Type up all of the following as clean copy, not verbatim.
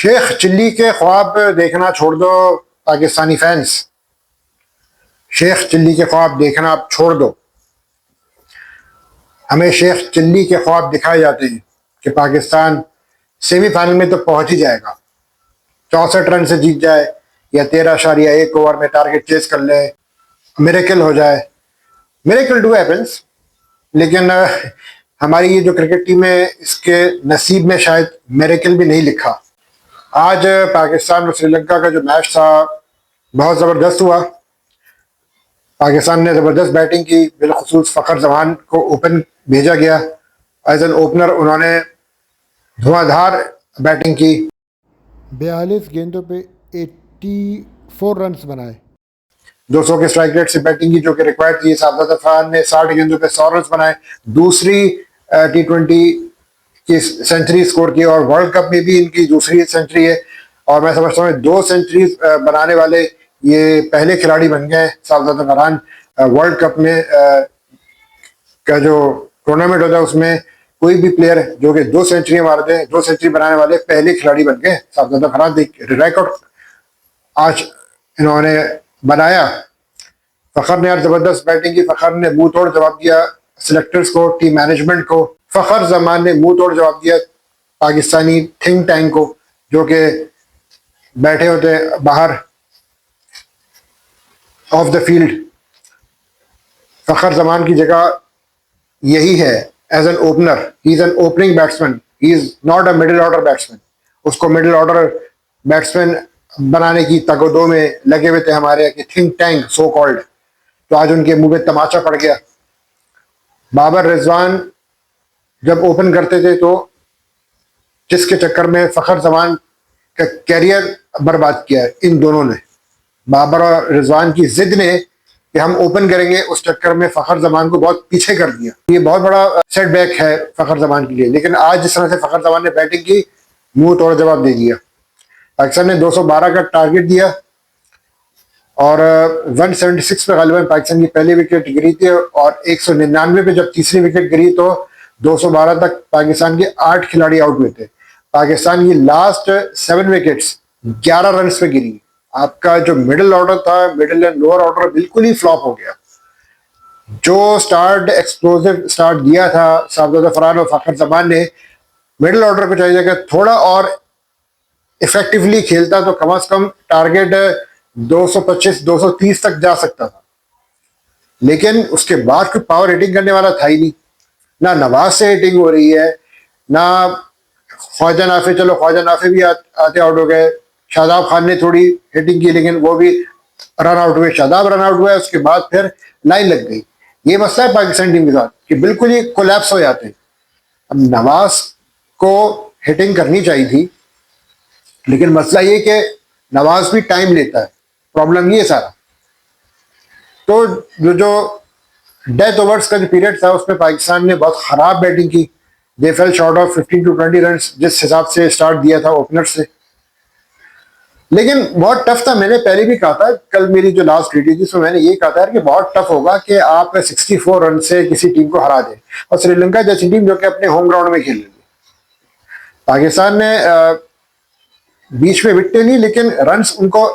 Sheikh chilli के ख्वाब देखना छोड़ दो पाकिस्तानी फैंस। शेख चिल्ली के ख्वाब देखना आप छोड़ दो। हमें शेख चिल्ली के ख्वाब दिखाए जाते हैं कि पाकिस्तान सेमीफाइनल में तो पहुंच ही जाएगा, 64 रन से जीत जाए या 13.1 ओवर में टारगेट चेस कर ले, मिरेकल हो जाए। मिरेकल डू हैपेंस, लेकिन हमारी ये जो क्रिकेट टीम है इसके नसीब में शायद मिरेकल भी नहीं लिखा। आज पाकिस्तान और श्रीलंका का जो मैच था बहुत ज़बरदस्त हुआ। पाकिस्तान ने ज़बरदस्त बैटिंग की, बिलखुसूस फ़खर जमान को ओपन भेजा गया एज एन ओपनर। उन्होंने धुआंधार बैटिंग की, 42 गेंदों पे 84 रन्स बनाए, 200 के स्ट्राइक रेट से बैटिंग की जो कि रिक्वायर्ड थी। शाहजाद खान ने 60 गेंदों पे 100 रन बनाए, दूसरी T20 की सेंचुरी स्कोर की और वर्ल्ड कप में भी इनकी दूसरी सेंचुरी है। और मैं समझता हूँ 2 सेंचुरी बनाने वाले ये पहले खिलाड़ी बन गए। शाहजाद खान वर्ल्ड कप में का जो टूर्नामेंट होता है उसमें कोई भी प्लेयर जो कि 2 सेंचुरी मार दे, 2 सेंचुरी बनाने वाले पहले खिलाड़ी बन गए। शाहजाद खान रिकॉर्ड आज इन्होंने बनाया। फ़खर ने यार जबरदस्त बैटिंग की। फ़खर ने मुंह तोड़ जवाब दिया सिलेक्टर्स को, टीम मैनेजमेंट को। फ़खर जमान ने मुंह तोड़ जवाब दिया पाकिस्तानी थिंक टैंक को जो कि बैठे होते बाहर of the field. Fakhar Zaman की जगह यही है as an opener. He is an opening batsman, he is not a middle order batsman. उसको मिडिल ऑर्डर बैट्समैन बनाने की तगोदो में लगे हुए थे हमारे थिंक टैंक सो कॉल्ड। तो आज उनके मुंह पे तमाचा पड़ गया। बाबर रिजवान जब ओपन करते थे तो जिसके चक्कर में फ़खर जमान का कैरियर बर्बाद किया है इन दोनों ने। बाबर और रिजवान की जिद ने कि हम ओपन करेंगे, उस चक्कर में फ़खर जमान को बहुत पीछे कर दिया। ये बहुत बड़ा सेटबैक है फ़खर जमान के लिए। लेकिन आज जिस तरह से फ़खर जमान ने बैटिंग की, मुंह तोड़ जवाब दे दिया। पाकिस्तान ने 212 का टारगेट दिया और 176 पे गालिबन पाकिस्तान की पहली विकेट गिरी थी और 199 पे जब तीसरी विकेट गिरी तो 212 तक पाकिस्तान के 8 खिलाड़ी आउट हुए थे। पाकिस्तान की लास्ट 7 विकेट्स 11 रन पे गिरी। आपका जो मिडिल ऑर्डर था, मिडिल एंड लोअर ऑर्डर बिल्कुल ही फ्लॉप हो गया। जो स्टार्ट एक्सप्लोसिव स्टार्ट दिया था शाहजाद फरहान और फ़खर जमान ने, मिडिल ऑर्डर को चाहिए कि थोड़ा और इफेक्टिवली खेलता तो कम से कम टारगेट 225-230 तक जा सकता था। लेकिन उसके बाद कोई पावर हिटिंग करने वाला था ही नहीं। ना नवाज से हिटिंग हो रही है, ना ख्वाजा नाफे। चलो ख्वाजा नाफे भी आते आउट हो गए। शादाब खान ने थोड़ी हिटिंग की लेकिन वो भी रन आउट हुए। शादाब रन आउट हुआ, उसके बाद फिर लाइन लग गई। ये मसला है पाकिस्तान टीम के साथ कि बिल्कुल ही कोलैप्स हो जाते हैं। अब नवाज को हिटिंग करनी चाहिए थी, लेकिन मसला ये कि नवाज भी टाइम लेता है। प्रॉब्लम ये सारा। तो जो डेथ ओवर्स का जो पीरियड था उसमें पाकिस्तान ने बहुत खराब बैटिंग की। They fail short of 15 to 20 run जिस हिसाब से स्टार्ट दिया था ओपनर से। लेकिन बहुत टफ था। मैंने पहले भी कहा था, कल मेरी जो लास्ट वीडियो थी उसमें मैंने ये कहा था कि बहुत टफ होगा कि आप 64 रन से किसी टीम को हरा दें, और श्रीलंका जैसी टीम जो कि अपने होम ग्राउंड में खेल रही है। पाकिस्तान ने बीच में विकटें ली लेकिन रन्स उनको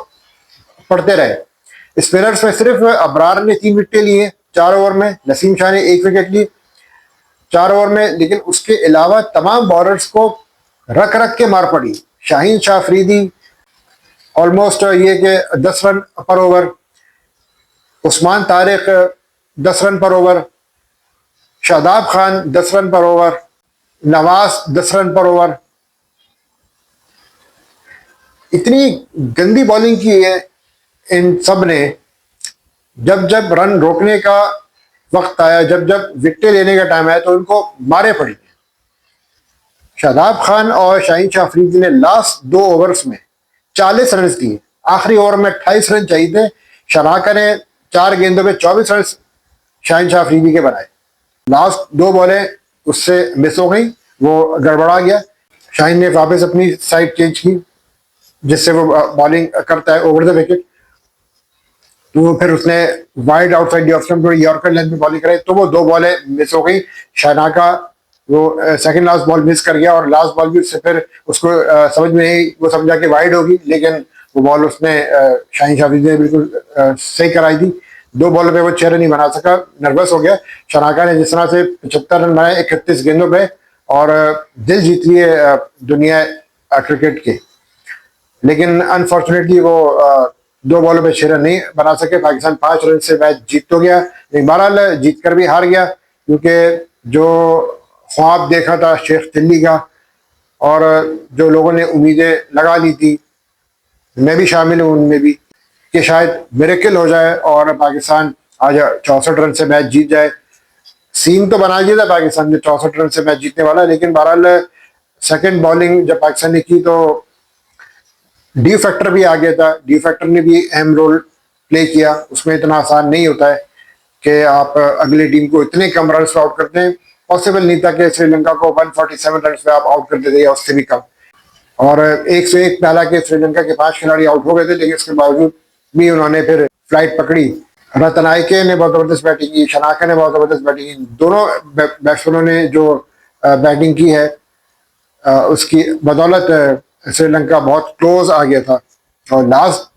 पड़ते रहे। स्पिनर्स में सिर्फ अबरार ने 3 विकेटें लिए 4 ओवर में, नसीम शाह ने 1 विकेट ली 4 ओवर में। लेकिन उसके अलावा तमाम बॉलर्स को रख रख के मार पड़ी। शाहीन शाह अफरीदी ऑलमोस्ट ये कि 10 रन पर ओवर, उस्मान तारिक 10 रन पर ओवर, शादाब खान 10 रन पर ओवर, नवाज 10 रन पर ओवर। इतनी गंदी बॉलिंग की है इन सब ने। जब जब रन रोकने का वक्त आया, जब जब विकेट लेने का टाइम आया तो उनको मारे पड़ी। शादाब खान और शाहीन शाह अफरीदी ने लास्ट 2 ओवर्स में 40 रन दिए। आखिरी ओवर में 28 रन चाहिए थे। शराका ने 4 गेंदों पे 24 रन शाहीन शाह अफरीदी के बनाए। लास्ट 2 बॉलें उससे मिस हो गई, वो गड़बड़ा गया। शाहीन ने वापस अपनी साइड चेंज की जिससे वो बॉलिंग करता है ओवर द विकेट। तो फिर उसने wide outside the off stump थोड़ी यॉर्कर लेंथ में बॉलिंग कराई तो वो 2 बॉलें मिस हो गई। शनाका वो सेकंड लास्ट बॉल मिस कर गया और लास्ट बॉल भी उससे फिर उसको समझ में नहीं, वो समझा कि वाइड होगी, लेकिन वो बॉल उसने शाहीन शाफरी ने बिल्कुल सही कराई थी। 2 बॉल पे वो 6 रन ही बना सका, नर्वस हो गया। शनाका ने जिस तरह से 75 रन बनाए 31 गेंदों पे और दिल जीत लिए दुनिया क्रिकेट के, लेकिन अनफॉर्चुनेटली वो 2 बॉलों पे 6 रन नहीं बना सके। पाकिस्तान 5 रन से मैच जीत तो गया, लेकिन बहरहाल जीत कर भी हार गया, क्योंकि जो ख्वाब देखा था शेख दिल्ली का और जो लोगों ने उम्मीदें लगा ली थी, मैं भी शामिल हूँ उनमें भी, कि शायद मिरेकल हो जाए और पाकिस्तान आज 64 रन से मैच जीत जाए। सीन तो बना दिया था पाकिस्तान ने 64 रन से मैच जीतने वाला, लेकिन बहरहाल सेकंड बॉलिंग जब पाकिस्तान ने की तो डी फैक्टर भी आ गया था। डी फैक्टर ने भी अहम रोल प्ले किया। उसमें इतना आसान नहीं होता है कि आप अगली टीम को इतने कम रन पे आउट करते हैं। पॉसिबल नहीं था कि श्रीलंका को 147 रन पे आप आउट करते थे या उससे भी कम, और 101 पे हालांकि श्रीलंका के 5 खिलाड़ी आउट हो गए थे, लेकिन उसके बावजूद भी उन्होंने फिर फ्लाइट पकड़ी। रतनायके ने बहुत जबरदस्त बैटिंग की, शनाका ने बहुत जबरदस्त बैटिंग की। दोनों बैट्समैनों ने जो बैटिंग की है उसकी बदौलत श्रीलंका बहुत क्लोज आ गया था। और लास्ट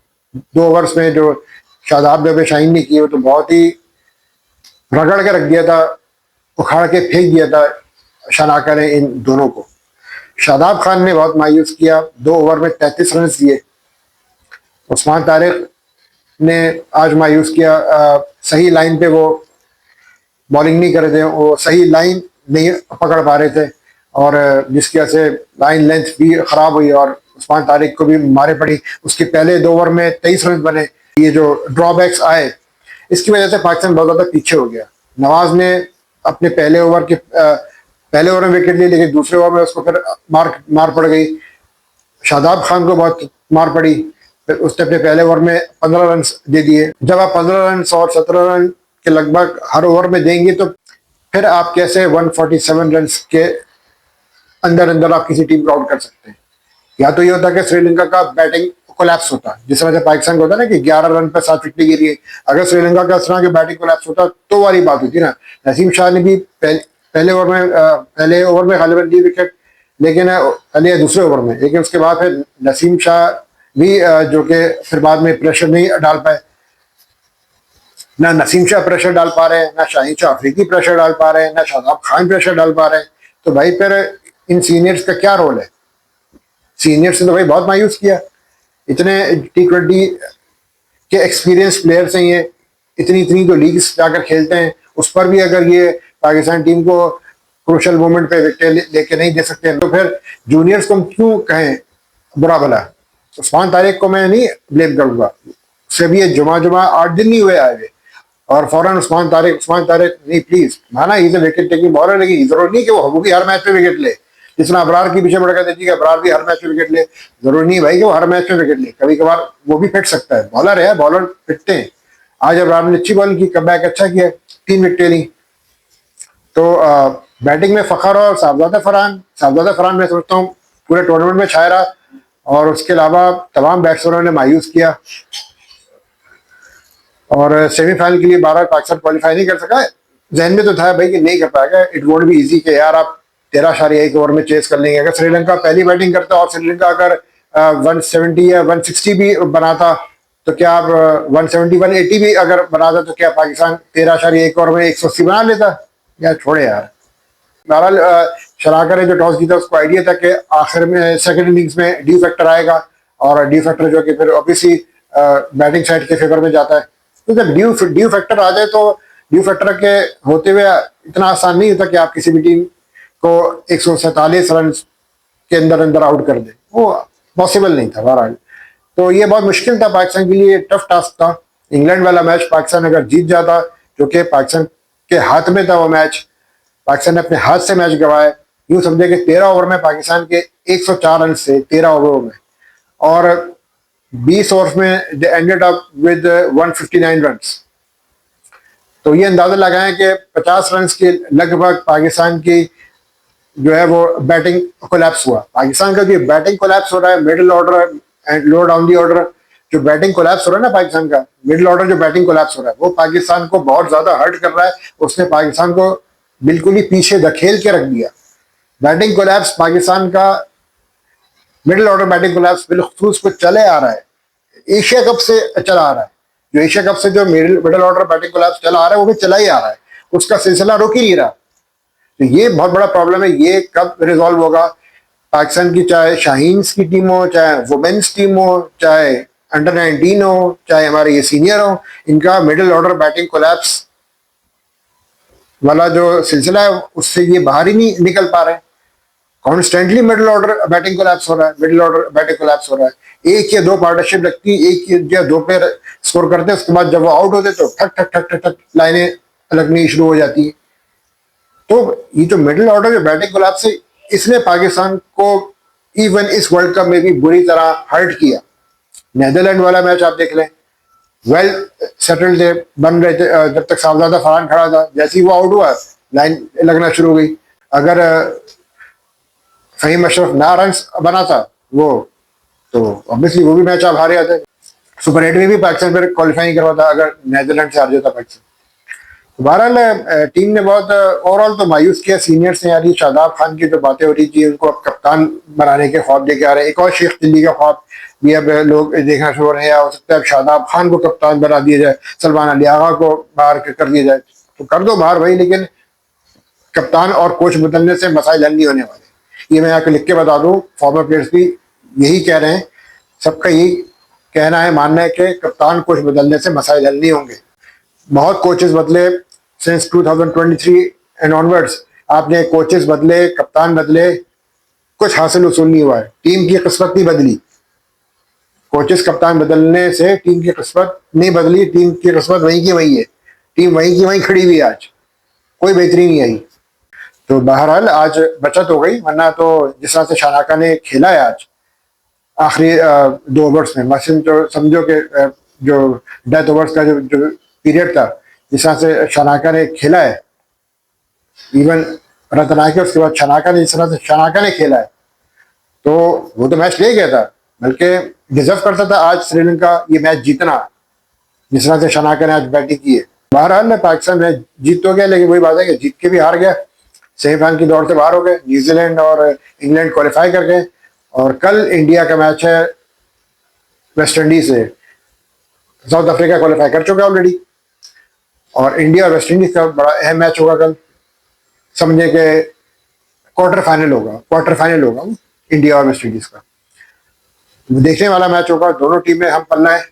2 ओवर्स में जो शादाब बेबे शाहीन ने की वो तो बहुत ही रगड़ के रख दिया था, उखाड़ के फेंक दिया था शनाका ने इन दोनों को। शादाब खान ने बहुत मायूस किया, 2 ओवर में 33 रन दिए। उस्मान तारिक ने आज मायूस किया, सही लाइन पे वो बॉलिंग नहीं कर रहे थे, वो सही लाइन नहीं पकड़ पा रहे थे और जिसकी वजह से लाइन लेंथ भी खराब हुई और उस्मान तारिक को भी मारे पड़ी। उसके पहले 2 ओवर में 23 रन बने। ये जो ड्रॉबैक्स आए इसकी वजह से पाकिस्तान बहुत ज्यादा पीछे हो गया। नवाज ने अपने पहले ओवर में विकेट ली, लेकिन दूसरे ओवर में उसको फिर मार पड़ गई। शादाब खान को बहुत मार पड़ी, फिर उसने अपने पहले ओवर में 15 रन दे दिए। जब आप 15 रन और 17 रन के लगभग हर ओवर में देंगे तो फिर आप कैसे 147 रन के अंदर अंदर आप किसी टीम को आउट कर सकते हैं। या तो ये होता कि श्रीलंका का बैटिंग कोलैप्स होता, जिस तरह से पाकिस्तान को होता ना कि 11 रन पर 7 विकेट गिरी है। अगर श्रीलंका का इस तरह के बैटिंग कोलैप्स होता तो वाली बात होती ना। नसीम शाह ने भी पहले ओवर में गालिबन दी विकेट, लेकिन पहले दूसरे ओवर में, लेकिन उसके बाद फिर नसीम शाह भी जो कि फिर बाद में प्रेशर नहीं डाल पाए। ना नसीम शाह प्रेशर डाल पा रहे हैं, ना शाहीन शाह अफरीदी प्रेशर डाल पा रहे हैं, ना शादाब खान प्रेशर डाल पा रहे हैं। तो भाई फिर इन सीनियर्स का क्या रोल है? सीनियर्स ने तो भाई बहुत मायूस किया। इतने T20 के एक्सपीरियंस प्लेयर्स हैं ये, इतनी तो लीग्स जाकर खेलते हैं, उस पर भी अगर ये पाकिस्तान टीम को क्रूशल मोमेंट पे विकेट लेके नहीं दे सकते तो फिर जूनियर्स को हम क्यों कहें बुरा भला? उस्मान तारिक को मैं नहीं ब्लेम करूंगा, उससे भी ये जुमा 8 दिन नहीं हुए आए हुए और फौरन उस्मान तारिक नहीं, प्लीज माना इज विकेट टेकिंग बॉलर, लेकिन जरूरी नहीं कि वो भी हर मैच पे विकेट ले। जितना अबरार के पीछे पड़ गया देखिए, अबरार भी हर मैच में विकेट ले। जरूरी नहीं भाई कि वो हर मैच में विकेट ले, कभी कभार वो भी पिट सकता है। बॉलर है, बॉलर पिटते हैं। आज अबरार ने अच्छी बॉलिंग की, कमबैक अच्छा किया, 3 विकेटें ली। तो बैटिंग में फखर और साहबजादा फरहान मैं समझता हूँ पूरे टूर्नामेंट में छाया रहा, और उसके अलावा तमाम बैट्समैनों ने मायूस किया और सेमीफाइनल के लिए 12 पाकिस्तान क्वालिफाई नहीं कर सका। जहन में तो था भाई कि नहीं कर पाएगा, इट वोंट बी इजी कि यार आप 13.1 ओवर में चेस कर लेंगे। अगर श्रीलंका पहली बैटिंग करता और श्रीलंका अगर 170 या 160 भी बनाता तो क्या आप 170 180 भी अगर बनाता तो क्या पाकिस्तान 13.1 ओवर में 180 बना लेता? यार छोड़े यार। बहरहाल शनाका ने जो टॉस जीता उसको आइडिया था कि आखिर में सेकंड इनिंग्स में डी फैक्टर आएगा और डी फैक्टर जो कि फिर ऑब्वियसली बैटिंग साइड के फेवर में जाता है। तो जब ड्यू फैक्टर आ जाए तो ड्यू फैक्टर के होते हुए इतना आसान नहीं होता कि आप किसी भी टीम को 147 रन के अंदर अंदर आउट कर दे, वो पॉसिबल नहीं था बहरहाल। तो ये बहुत मुश्किल था पाकिस्तान के लिए, टफ टास्क था। इंग्लैंड वाला मैच पाकिस्तान अगर जीत जाता, जो कि पाकिस्तान के हाथ में था वो मैच, पाकिस्तान ने अपने हाथ से मैच गंवाया। यूं समझे कि 13 ओवर में पाकिस्तान के 104 रन से 13 ओवरों में, और 20 ओवर में they ended up with 159 run. तो ये अंदाजा लगाएं कि 50 रन के लगभग पाकिस्तान की जो है वो बैटिंग कोलैप्स हुआ। पाकिस्तान का जो बैटिंग कोलैप्स हो रहा है, middle order and low down the order, जो बैटिंग कोलैप्स हो रहा है ना पाकिस्तान का, मिडिल ऑर्डर जो बैटिंग कोलैप्स हो रहा है वो पाकिस्तान को बहुत ज्यादा हर्ट कर रहा है। उसने पाकिस्तान को बिल्कुल ही पीछे धकेल के रख दिया। बैटिंग कोलैप्स पाकिस्तान का, मिडिल ऑर्डर बैटिंग कोलैप्स बिलखुसूस को चले आ रहा है, एशिया कप से चला आ रहा है। जो एशिया कप से जो मिडिल ऑर्डर बैटिंग कोलैप्स चला आ रहा है वो भी चला ही आ रहा है, उसका सिलसिला रुक ही नहीं रहा। तो ये बहुत बड़ा प्रॉब्लम है। ये कब रिजॉल्व होगा? पाकिस्तान की चाहे शाहीन्स की टीम हो, चाहे वुमेन्स टीम हो, चाहे अंडर 19 हो, चाहे हमारे ये सीनियर हो, इनका मिडिल ऑर्डर बैटिंग कोलैप्स वाला जो सिलसिला है उससे ये बाहर ही नहीं निकल पा रहे हैं। Constantly middle order batting collapse हो रहा है, मिडिल ऑर्डर बैटिंग कोलैप्स हो रहा है। एक या दो पार्टनरशिप लगती है, एक या दो प्लेयर स्कोर करते हैं, उसके बाद जब वो आउट होते तो ठक ठक ठक ठक ठक लाइनें लगनी शुरू हो जाती है। तो ये जो मिडिल ऑर्डर जो बैटिंग कोलैप्स है, इसने पाकिस्तान को इवन इस वर्ल्ड कप में भी बुरी तरह हर्ट किया। नेदरलैंड वाला मैच आप देख लें, वेल सेटल्ड थे, बन रहे थे जब तक साहबजादा फरहान खड़ा था। जैसे ही वो आउट हुआ लाइन लगना शुरू हो गई। अगर फहीम अशरफ ना रन बना था वो, तो ऑब्वियसली वो भी मैच आप हारे आते। सुपर 8 में भी पाकिस्तान पर क्वालिफाई करवा था अगर नेदरलैंड से हार जाता पाकिस्तान। बहरहाल टीम ने बहुत ओवरऑल तो मायूस किया सीनियर्स ने। यार ये शादाब खान की जो बातें हो रही थी, उनको अब कप्तान बनाने के ख्वाब लेके आ रहे हैं। एक और शेख दिल्ली का ख्वाब भी अब लोग देखना शुरू हो रहे हैं। हो सकता है अब शादाब खान को कप्तान बना दिया जाए, सलमान अली आगा को बाहर कर दिया जाए। तो कर दो बाहर भाई, लेकिन कप्तान और कोच बदलने से मसाइल हल नहीं होने वाले। ये मैं यहाँ लिख के बता दूं, फॉर्मर प्लेयर्स भी यही कह रहे हैं, सबका यही कहना है, मानना है कि कप्तान कोच बदलने से मसाइल हल नहीं होंगे। बहुत कोचेस बदले सिंस 2023 एंड ऑनवर्ड्स, आपने कोचेस बदले, कप्तान बदले, कुछ हासिल उसूल नहीं हुआ है। टीम की किस्मत नहीं बदली। कोचेस कप्तान बदलने से टीम की किस्मत नहीं बदली, टीम की किस्मत वहीं की वहीं है। टीम वहीं की वहीं खड़ी हुई है, आज कोई बेहतरी नहीं आई। तो बहरहाल आज बचत हो गई, वरना तो जिस तरह से शानाका ने खेला है आज आखिरी 2 ओवर्स में, मसलन जो समझो कि जो डेथ ओवर्स का जो पीरियड था, जिस तरह से शानाका ने खेला है, इवन रतनाके उसके बाद शानाका ने जिस तरह से शानाका ने खेला है, तो वो तो मैच ले गया था, बल्कि डिजर्व करता था आज श्रीलंका ये मैच जीतना, जिस तरह से शानाका ने आज बैटिंग की है। बहरहाल पाकिस्तान मैच जीत तो गया, लेकिन वही बात है कि जीत के भी हार गया, सेमीफाइनल की दौड़ से बाहर हो गए। न्यूजीलैंड और इंग्लैंड क्वालिफाई कर गए, और कल इंडिया का मैच है वेस्ट इंडीज से। साउथ अफ्रीका क्वालिफाई कर चुका है ऑलरेडी, और इंडिया और वेस्ट इंडीज का बड़ा अहम मैच होगा कल। समझे कि क्वार्टर फाइनल होगा इंडिया और वेस्ट इंडीज का। देखने वाला मैच होगा। दोनों टीमें हम पल्ला है,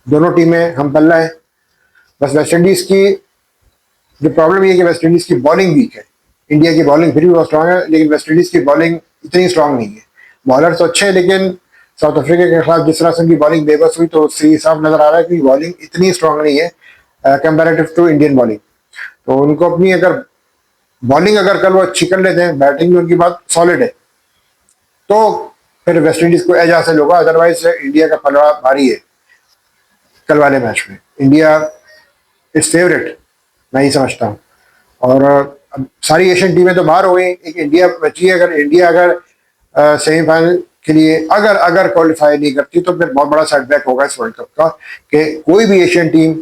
दोनों टीमें हम पल्ला है। बस वेस्ट इंडीज की जो प्रॉब्लम ये है कि वेस्ट इंडीज की बॉलिंग वीक है। इंडिया की बॉलिंग फिर भी बहुत स्ट्रांग है, लेकिन वेस्ट इंडीज की बॉलिंग इतनी स्ट्रांग नहीं है। बॉलर तो अच्छे हैं, लेकिन साउथ अफ्रीका के खिलाफ जिस तरह से उनकी बॉलिंग बेबस हुई, तो उससे साफ नजर आ रहा है कि बॉलिंग इतनी स्ट्रांग नहीं है कंपेरेटिव टू इंडियन बॉलिंग। तो उनको अपनी अगर बॉलिंग अगर कल वो अच्छी कर लेते हैं, बैटिंग में उनकी बात सॉलिड है, तो फिर वेस्ट इंडीज को एज हासिल होगा। अदरवाइज इंडिया का पलड़ा भारी है कल वाले मैच में। इंडिया इज फेवरेट, मैं ही समझता हूँ। और अब सारी एशियन टीमें तो बाहर हो गई, एक इंडिया बची है। अगर इंडिया सेमीफाइनल के लिए अगर क्वालिफाई नहीं करती, तो फिर बहुत बड़ा सेटबैक होगा इस वर्ल्ड कप का, कि कोई भी एशियन टीम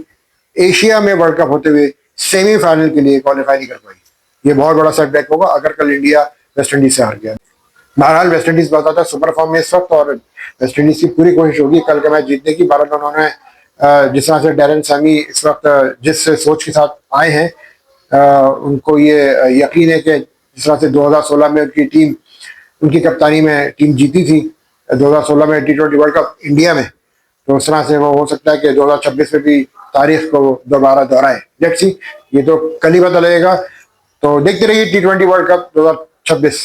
एशिया में वर्ल्ड कप होते हुए सेमीफाइनल के लिए क्वालिफाई नहीं कर पाई। ये बहुत बड़ा सेटबैक होगा अगर कल इंडिया वेस्ट इंडीज से हार गया। बहरहाल वेस्ट इंडीज बहुत ज्यादा सुपर फॉर्म में इस वक्त, और वेस्ट इंडीज की पूरी कोशिश होगी कल का मैच जीतने की। भारत उन्होंने जिस तरह से डैरेन सैमी इस वक्त जिस सोच के साथ आए हैं, उनको ये यकीन है कि जिस तरह से 2016 में उनकी कप्तानी में टीम जीती थी 2016 में T20 वर्ल्ड कप इंडिया में, तो उस तरह से वो हो सकता है कि 2026 में भी तारीख को दोबारा दोहराए। लेट्स सी, ये तो कल ही पता लगेगा। तो देखते रहिए T20 वर्ल्ड कप 2026।